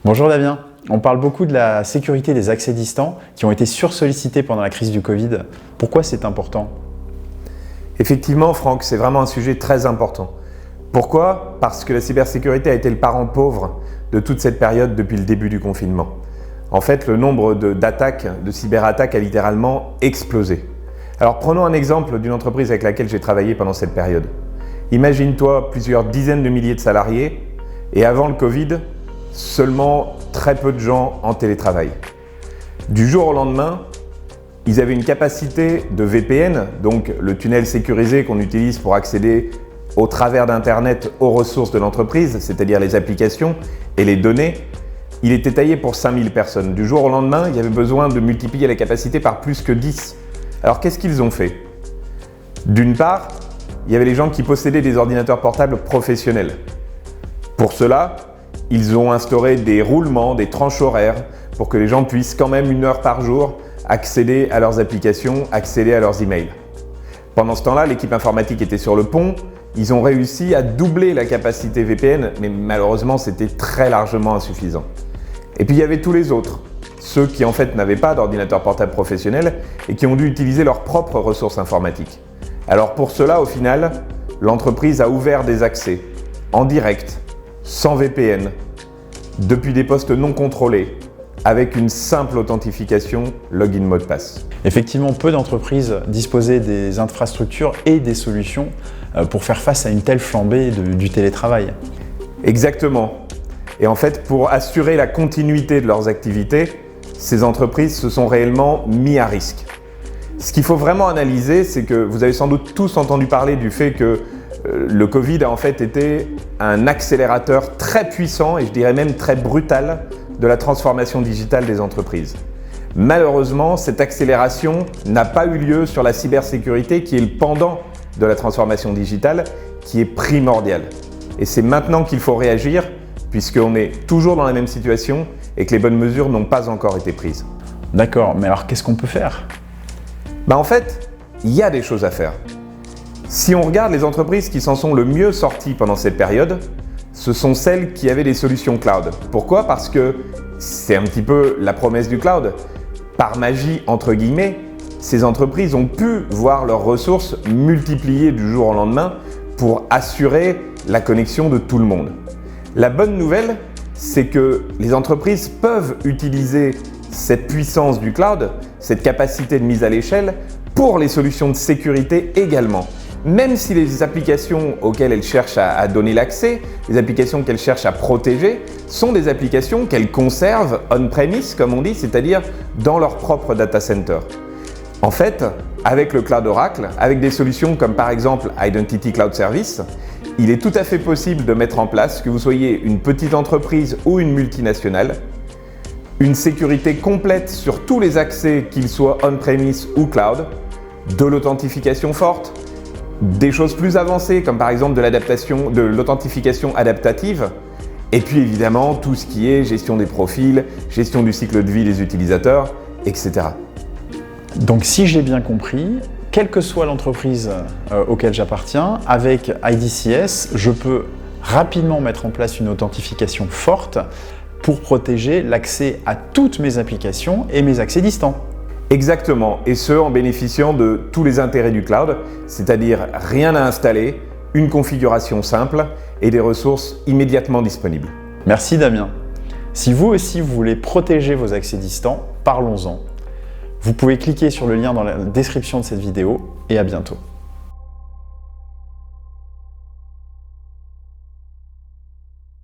Bonjour Damien, on parle beaucoup de la sécurité des accès distants qui ont été sursollicités pendant la crise du Covid. Pourquoi c'est important? Effectivement, Franck, c'est vraiment un sujet très important. Pourquoi? Parce que la cybersécurité a été le parent pauvre de toute cette période depuis le début du confinement. En fait, le nombre d'attaques, de cyberattaques a littéralement explosé. Alors prenons un exemple d'une entreprise avec laquelle j'ai travaillé pendant cette période. Imagine-toi plusieurs dizaines de milliers de salariés et avant le Covid, seulement très peu de gens en télétravail. Du jour au lendemain, ils avaient une capacité de VPN, donc le tunnel sécurisé qu'on utilise pour accéder au travers d'Internet aux ressources de l'entreprise, c'est-à-dire les applications et les données. Il était taillé pour 5000 personnes. Du jour au lendemain, il y avait besoin de multiplier la capacité par plus que 10. Alors qu'est-ce qu'ils ont fait? D'une part, il y avait les gens qui possédaient des ordinateurs portables professionnels. Pour cela, ils ont instauré des roulements, des tranches horaires pour que les gens puissent quand même 1 heure par jour accéder à leurs applications, accéder à leurs emails. Pendant ce temps-là, l'équipe informatique était sur le pont. Ils ont réussi à doubler la capacité VPN, mais malheureusement, c'était très largement insuffisant. Et puis, il y avait tous les autres, ceux qui en fait n'avaient pas d'ordinateur portable professionnel et qui ont dû utiliser leurs propres ressources informatiques. Alors pour cela, au final, l'entreprise a ouvert des accès en direct, sans VPN, depuis des postes non contrôlés, avec une simple authentification login mot de passe. Effectivement, peu d'entreprises disposaient des infrastructures et des solutions pour faire face à une telle flambée du télétravail. Exactement. Et en fait, pour assurer la continuité de leurs activités, ces entreprises se sont réellement mis à risque. Ce qu'il faut vraiment analyser, c'est que vous avez sans doute tous entendu parler du fait que le Covid a en fait été un accélérateur très puissant et je dirais même très brutal de la transformation digitale des entreprises. Malheureusement, cette accélération n'a pas eu lieu sur la cybersécurité qui est le pendant de la transformation digitale qui est primordiale. Et c'est maintenant qu'il faut réagir puisqu'on est toujours dans la même situation et que les bonnes mesures n'ont pas encore été prises. D'accord, mais alors qu'est-ce qu'on peut faire? En fait, il y a des choses à faire. Si on regarde les entreprises qui s'en sont le mieux sorties pendant cette période, ce sont celles qui avaient des solutions cloud. Pourquoi? Parce que c'est un petit peu la promesse du cloud. Par magie, entre guillemets, ces entreprises ont pu voir leurs ressources multipliées du jour au lendemain pour assurer la connexion de tout le monde. La bonne nouvelle, c'est que les entreprises peuvent utiliser cette puissance du cloud, cette capacité de mise à l'échelle, pour les solutions de sécurité également. Même si les applications auxquelles elles cherchent à donner l'accès, les applications qu'elles cherchent à protéger, sont des applications qu'elles conservent on-premise, comme on dit, c'est-à-dire dans leur propre data center. En fait, avec le cloud Oracle, avec des solutions comme par exemple Identity Cloud Service, il est tout à fait possible de mettre en place, que vous soyez une petite entreprise ou une multinationale, une sécurité complète sur tous les accès, qu'ils soient on-premise ou cloud, de l'authentification forte, des choses plus avancées comme par exemple de l'authentification adaptative et puis évidemment tout ce qui est gestion des profils, gestion du cycle de vie des utilisateurs, etc. Donc si j'ai bien compris, quelle que soit l'entreprise auquel j'appartiens, avec IDCS, je peux rapidement mettre en place une authentification forte pour protéger l'accès à toutes mes applications et mes accès distants. Exactement, et ce en bénéficiant de tous les intérêts du cloud, c'est-à-dire rien à installer, une configuration simple et des ressources immédiatement disponibles. Merci Damien. Si vous aussi vous voulez protéger vos accès distants, parlons-en. Vous pouvez cliquer sur le lien dans la description de cette vidéo et à bientôt.